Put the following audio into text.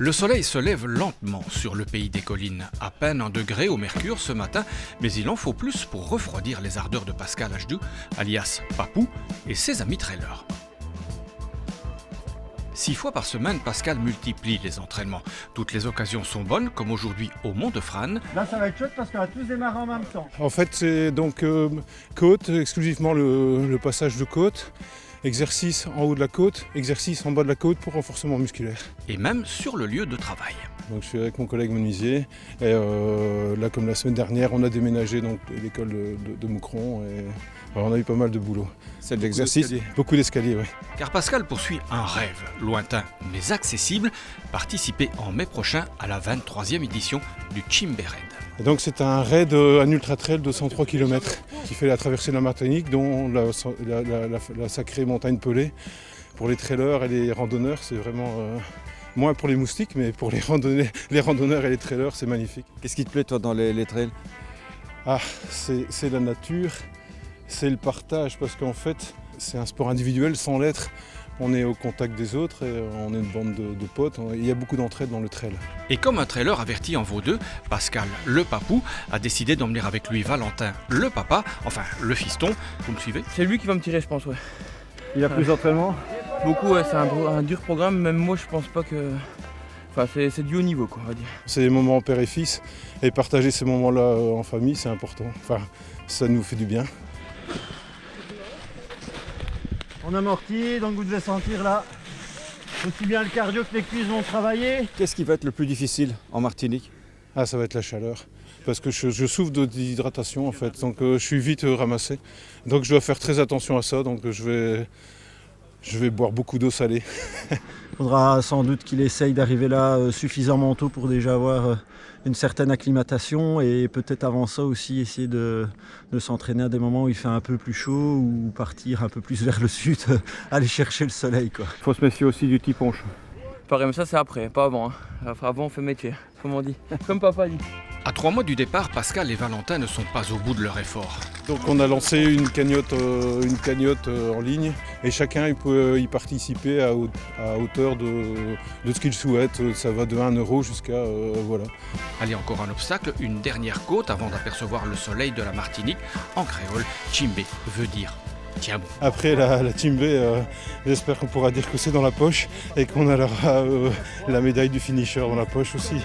Le soleil se lève lentement sur le pays des collines, à peine 1 degré au mercure ce matin, mais il en faut plus pour refroidir les ardeurs de Pascal Hdu, alias Papou, et ses amis trailers. 6 fois par semaine, Pascal multiplie les entraînements. Toutes les occasions sont bonnes, comme aujourd'hui au Mont de Frasnes. Là, ça va être chouette parce qu'on va tous démarrer en même temps. En fait, c'est donc côte, exclusivement le passage de côte, exercice en haut de la côte, exercice en bas de la côte pour renforcement musculaire. Et même sur le lieu de travail. Donc je suis avec mon collègue menuisier et là, comme la semaine dernière, on a déménagé donc l'école de Moucron et on a eu pas mal de boulot. C'est de l'exercice, beaucoup d'escaliers, oui. Car Pascal poursuit un rêve, lointain mais accessible, participer en mai prochain à la 23e édition du Chimbe Raid. Et donc c'est un raid, un ultra-trail de 103 km qui fait la traversée de la Martinique, dont la sacrée montagne Pelée. Pour les trailers et les randonneurs, c'est vraiment... moins pour les moustiques, mais pour les randonneurs et les trailers, c'est magnifique. Qu'est-ce qui te plaît toi dans les trails? C'est la nature, c'est le partage, parce qu'en fait, c'est un sport individuel sans l'être. On est au contact des autres et on est une bande de potes. Il y a beaucoup d'entraide dans le trail. Et comme un trailer averti en vaut deux, Pascal, le papou, a décidé d'emmener avec lui Valentin, le papa, enfin le fiston. Vous me suivez? C'est lui qui va me tirer, je pense, ouais. Il a plus d'entraînement? Beaucoup, ouais, c'est un dur programme. Même moi, je pense pas que... Enfin, c'est du haut niveau, quoi, on va dire. C'est des moments père et fils. Et partager ces moments-là en famille, c'est important. Enfin, ça nous fait du bien. On amortit, donc vous devez sentir là aussi bien le cardio que les cuisses vont travailler. Qu'est-ce qui va être le plus difficile en Martinique? Ça va être la chaleur. Parce que je souffre de déshydratation en fait, donc je suis vite ramassé. Donc je dois faire très attention à ça, donc je vais boire beaucoup d'eau salée. Il faudra sans doute qu'il essaye d'arriver là suffisamment tôt pour déjà avoir une certaine acclimatation et peut-être avant ça aussi essayer de s'entraîner à des moments où il fait un peu plus chaud ou partir un peu plus vers le sud, aller chercher le soleil, quoi. Il faut se méfier aussi du tiponche. Pareil, mais ça, c'est après, pas avant. Hein. Avant, on fait métier, comme on dit. Comme papa dit. À 3 mois du départ, Pascal et Valentin ne sont pas au bout de leur effort. Donc on a lancé une cagnotte en ligne et chacun il peut y participer à hauteur de ce qu'il souhaite. Ça va de 1 euro jusqu'à voilà. Allez, encore un obstacle, une dernière côte avant d'apercevoir le soleil de la Martinique. En créole, Chimbe veut dire tiens bon. Après la Chimbe, j'espère qu'on pourra dire que c'est dans la poche et qu'on aura la médaille du finisher dans la poche aussi.